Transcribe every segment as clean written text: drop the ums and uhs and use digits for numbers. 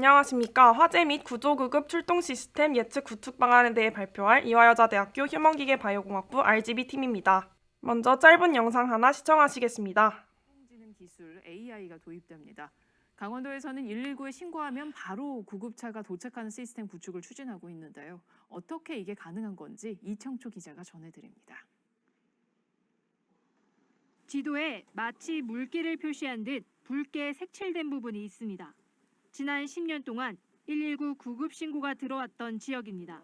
안녕하십니까. 화재 및 구조구급 출동 시스템 예측 구축 방안에 대해 발표할 이화여자대학교 휴먼기계바이오공학부 RGB팀입니다. 먼저 짧은 영상 하나 시청하시겠습니다. 인공지능 기술 AI가 도입됩니다. 강원도에서는 119에 신고하면 바로 구급차가 도착하는 시스템 구축을 추진하고 있는데요. 어떻게 이게 가능한 건지 이청초 기자가 전해드립니다. 지도에 마치 물길을 표시한 듯 붉게 색칠된 부분이 있습니다. 지난 10년 동안 119 구급 신고가 들어왔던 지역입니다.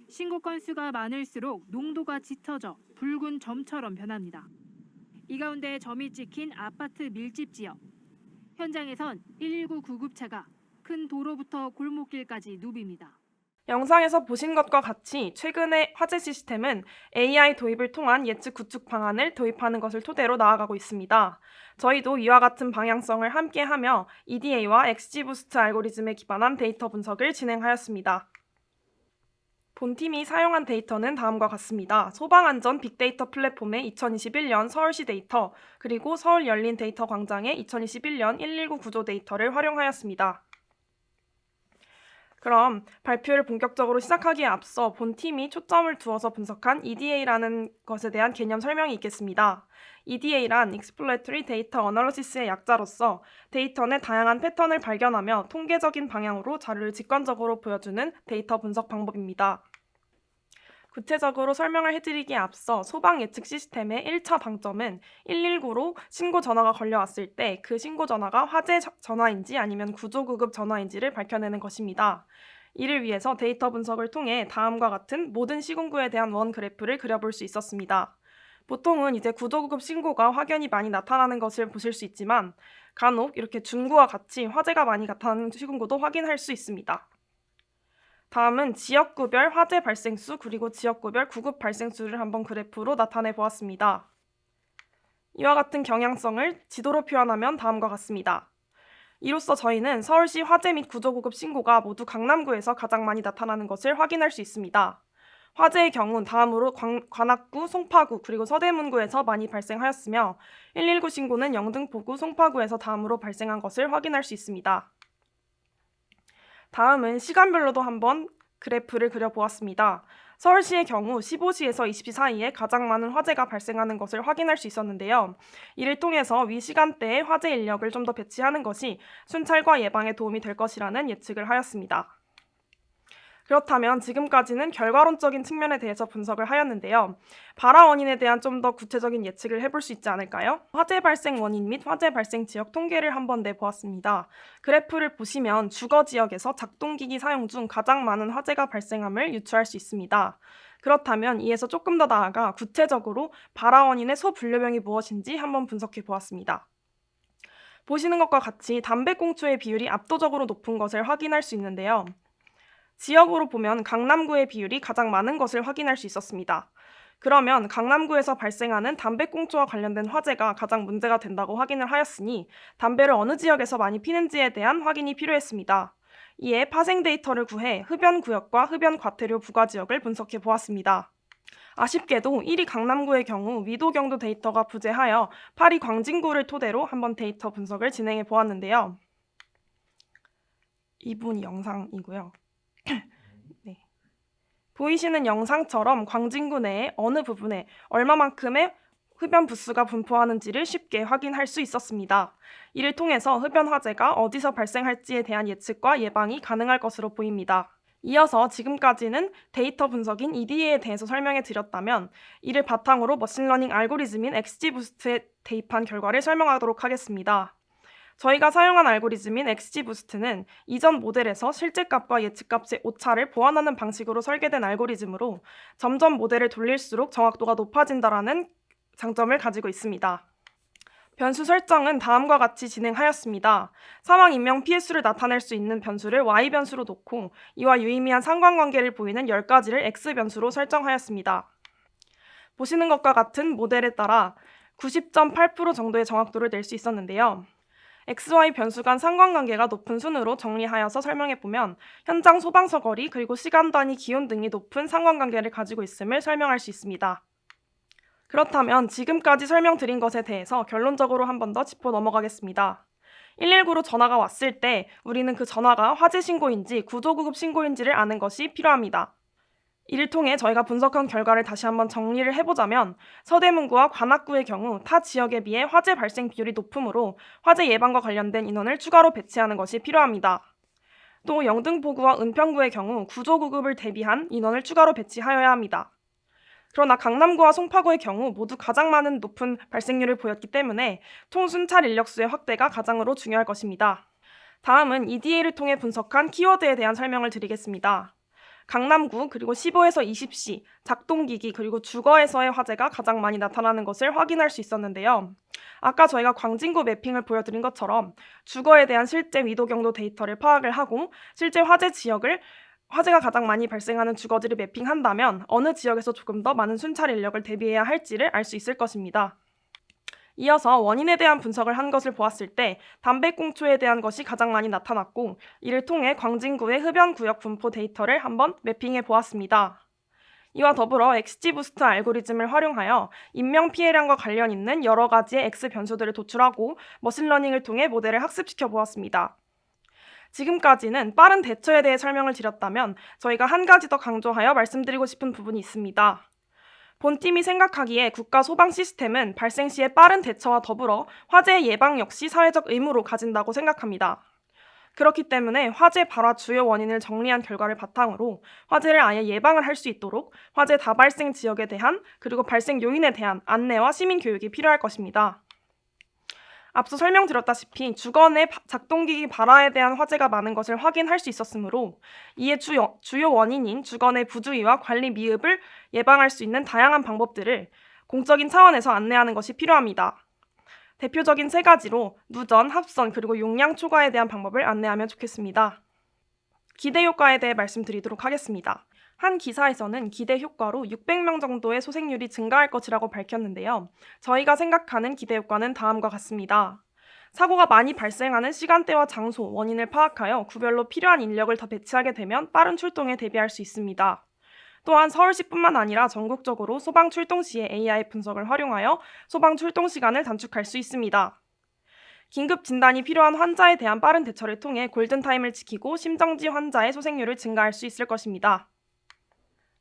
신고 건수가 많을수록 농도가 짙어져 붉은 점처럼 변합니다. 이 가운데 점이 찍힌 아파트 밀집 지역. 현장에선 119 구급차가 큰 도로부터 골목길까지 누빕니다. 영상에서 보신 것과 같이 최근에 화재 시스템은 AI 도입을 통한 예측 구축 방안을 도입하는 것을 토대로 나아가고 있습니다. 저희도 이와 같은 방향성을 함께하며 EDA와 XGBoost 알고리즘에 기반한 데이터 분석을 진행하였습니다. 본팀이 사용한 데이터는 다음과 같습니다. 소방안전 빅데이터 플랫폼의 2021년 서울시 데이터, 그리고 서울 열린 데이터 광장의 2021년 119 구조 데이터를 활용하였습니다. 그럼 발표를 본격적으로 시작하기에 앞서 본팀이 초점을 두어서 분석한 EDA라는 것에 대한 개념 설명이 있겠습니다. EDA란 Exploratory Data Analysis의 약자로서 데이터 내 다양한 패턴을 발견하며 통계적인 방향으로 자료를 직관적으로 보여주는 데이터 분석 방법입니다. 구체적으로 설명을 해드리기에 앞서 소방 예측 시스템의 1차 방점은 119로 신고 전화가 걸려왔을 때 그 신고 전화가 화재 전화인지 아니면 구조구급 전화인지를 밝혀내는 것입니다. 이를 위해서 데이터 분석을 통해 다음과 같은 모든 시군구에 대한 원 그래프를 그려볼 수 있었습니다. 보통은 이제 구조구급 신고가 확연히 많이 나타나는 것을 보실 수 있지만 간혹 이렇게 준구와 같이 화재가 많이 나타나는 시군구도 확인할 수 있습니다. 다음은 지역구별 화재 발생수 그리고 지역구별 구급 발생수를 한번 그래프로 나타내 보았습니다. 이와 같은 경향성을 지도로 표현하면 다음과 같습니다. 이로써 저희는 서울시 화재 및 구조구급 신고가 모두 강남구에서 가장 많이 나타나는 것을 확인할 수 있습니다. 화재의 경우는 다음으로 관악구, 송파구, 그리고 서대문구에서 많이 발생하였으며 119 신고는 영등포구, 송파구에서 다음으로 발생한 것을 확인할 수 있습니다. 다음은 시간별로도 한번 그래프를 그려보았습니다. 서울시의 경우 15시에서 20시 사이에 가장 많은 화재가 발생하는 것을 확인할 수 있었는데요. 이를 통해서 위 시간대에 화재 인력을 좀 더 배치하는 것이 순찰과 예방에 도움이 될 것이라는 예측을 하였습니다. 그렇다면 지금까지는 결과론적인 측면에 대해서 분석을 하였는데요. 발화 원인에 대한 좀 더 구체적인 예측을 해볼 수 있지 않을까요? 화재 발생 원인 및 화재 발생 지역 통계를 한번 내보았습니다. 그래프를 보시면 주거 지역에서 작동기기 사용 중 가장 많은 화재가 발생함을 유추할 수 있습니다. 그렇다면 이에서 조금 더 나아가 구체적으로 발화 원인의 소분류명이 무엇인지 한번 분석해 보았습니다. 보시는 것과 같이 담배꽁초의 비율이 압도적으로 높은 것을 확인할 수 있는데요. 지역으로 보면 강남구의 비율이 가장 많은 것을 확인할 수 있었습니다. 그러면 강남구에서 발생하는 담배꽁초와 관련된 화재가 가장 문제가 된다고 확인을 하였으니 담배를 어느 지역에서 많이 피는지에 대한 확인이 필요했습니다. 이에 파생 데이터를 구해 흡연구역과 흡연과태료 부과지역을 분석해 보았습니다. 아쉽게도 1위 강남구의 경우 위도경도 데이터가 부재하여 8위 광진구를 토대로 한번 데이터 분석을 진행해 보았는데요. 이분이 영상이고요. 네. 보이시는 영상처럼 광진구 내에 어느 부분에 얼마만큼의 흡연 부스가 분포하는지를 쉽게 확인할 수 있었습니다. 이를 통해서 흡연 화재가 어디서 발생할지에 대한 예측과 예방이 가능할 것으로 보입니다. 이어서 지금까지는 데이터 분석인 EDA에 대해서 설명해 드렸다면 이를 바탕으로 머신러닝 알고리즘인 XGBoost에 대입한 결과를 설명하도록 하겠습니다. 저희가 사용한 알고리즘인 XGBoost는 이전 모델에서 실제값과 예측값의 오차를 보완하는 방식으로 설계된 알고리즘으로 점점 모델을 돌릴수록 정확도가 높아진다는 장점을 가지고 있습니다. 변수 설정은 다음과 같이 진행하였습니다. 사망, 인명, 피해수를 나타낼 수 있는 변수를 Y변수로 놓고 이와 유의미한 상관관계를 보이는 10가지를 X변수로 설정하였습니다. 보시는 것과 같은 모델에 따라 90.8% 정도의 정확도를 낼 수 있었는데요. XY 변수 간 상관관계가 높은 순으로 정리하여서 설명해보면 현장 소방서 거리 그리고 시간 단위 기온 등이 높은 상관관계를 가지고 있음을 설명할 수 있습니다. 그렇다면 지금까지 설명드린 것에 대해서 결론적으로 한 번 더 짚어 넘어가겠습니다. 119로 전화가 왔을 때 우리는 그 전화가 화재 신고인지 구조구급 신고인지를 아는 것이 필요합니다. 이를 통해 저희가 분석한 결과를 다시 한번 정리를 해보자면 서대문구와 관악구의 경우 타 지역에 비해 화재 발생 비율이 높으므로 화재 예방과 관련된 인원을 추가로 배치하는 것이 필요합니다. 또 영등포구와 은평구의 경우 구조구급을 대비한 인원을 추가로 배치하여야 합니다. 그러나 강남구와 송파구의 경우 모두 가장 많은 높은 발생률을 보였기 때문에 통순찰 인력수의 확대가 가장으로 중요할 것입니다. 다음은 EDA를 통해 분석한 키워드에 대한 설명을 드리겠습니다. 강남구 그리고 15에서 20시, 작동기기 그리고 주거에서의 화재가 가장 많이 나타나는 것을 확인할 수 있었는데요. 아까 저희가 광진구 매핑을 보여드린 것처럼 주거에 대한 실제 위도 경도 데이터를 파악을 하고 실제 화재 지역을 화재가 가장 많이 발생하는 주거지를 매핑한다면 어느 지역에서 조금 더 많은 순찰 인력을 대비해야 할지를 알 수 있을 것입니다. 이어서 원인에 대한 분석을 한 것을 보았을 때 담배꽁초에 대한 것이 가장 많이 나타났고 이를 통해 광진구의 흡연구역 분포 데이터를 한번 매핑해 보았습니다. 이와 더불어 XGBoost 알고리즘을 활용하여 인명피해량과 관련 있는 여러 가지의 X 변수들을 도출하고 머신러닝을 통해 모델을 학습시켜 보았습니다. 지금까지는 빠른 대처에 대해 설명을 드렸다면 저희가 한 가지 더 강조하여 말씀드리고 싶은 부분이 있습니다. 본팀이 생각하기에 국가 소방 시스템은 발생 시의 빠른 대처와 더불어 화재 예방 역시 사회적 의무로 가진다고 생각합니다. 그렇기 때문에 화재 발화 주요 원인을 정리한 결과를 바탕으로 화재를 아예 예방을 할 수 있도록 화재 다발생 지역에 대한 그리고 발생 요인에 대한 안내와 시민 교육이 필요할 것입니다. 앞서 설명드렸다시피 주거 내 작동기기 발화에 대한 화재가 많은 것을 확인할 수 있었으므로 이에 주요 원인인 주거 내 부주의와 관리 미흡을 예방할 수 있는 다양한 방법들을 공적인 차원에서 안내하는 것이 필요합니다. 대표적인 세 가지로 누전, 합선, 그리고 용량 초과에 대한 방법을 안내하면 좋겠습니다. 기대 효과에 대해 말씀드리도록 하겠습니다. 한 기사에서는 기대 효과로 600명 정도의 소생률이 증가할 것이라고 밝혔는데요. 저희가 생각하는 기대 효과는 다음과 같습니다. 사고가 많이 발생하는 시간대와 장소, 원인을 파악하여 구별로 필요한 인력을 더 배치하게 되면 빠른 출동에 대비할 수 있습니다. 또한 서울시뿐만 아니라 전국적으로 소방 출동 시에 AI 분석을 활용하여 소방 출동 시간을 단축할 수 있습니다. 긴급 진단이 필요한 환자에 대한 빠른 대처를 통해 골든타임을 지키고 심정지 환자의 소생률을 증가할 수 있을 것입니다.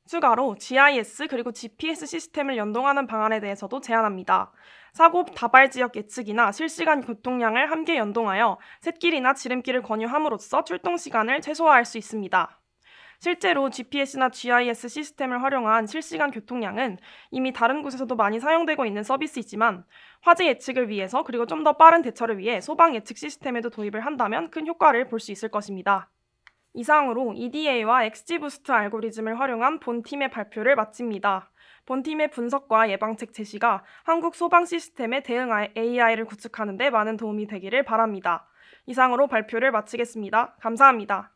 추가로 GIS 그리고 GPS 시스템을 연동하는 방안에 대해서도 제안합니다. 사고 다발 지역 예측이나 실시간 교통량을 함께 연동하여 샛길이나 지름길을 권유함으로써 출동 시간을 최소화할 수 있습니다. 실제로 GPS나 GIS 시스템을 활용한 실시간 교통량은 이미 다른 곳에서도 많이 사용되고 있는 서비스이지만 화재 예측을 위해서 그리고 좀 더 빠른 대처를 위해 소방 예측 시스템에도 도입을 한다면 큰 효과를 볼 수 있을 것입니다. 이상으로 EDA와 XGBoost 알고리즘을 활용한 본팀의 발표를 마칩니다. 본팀의 분석과 예방책 제시가 한국 소방 시스템에 대응 AI를 구축하는 데 많은 도움이 되기를 바랍니다. 이상으로 발표를 마치겠습니다. 감사합니다.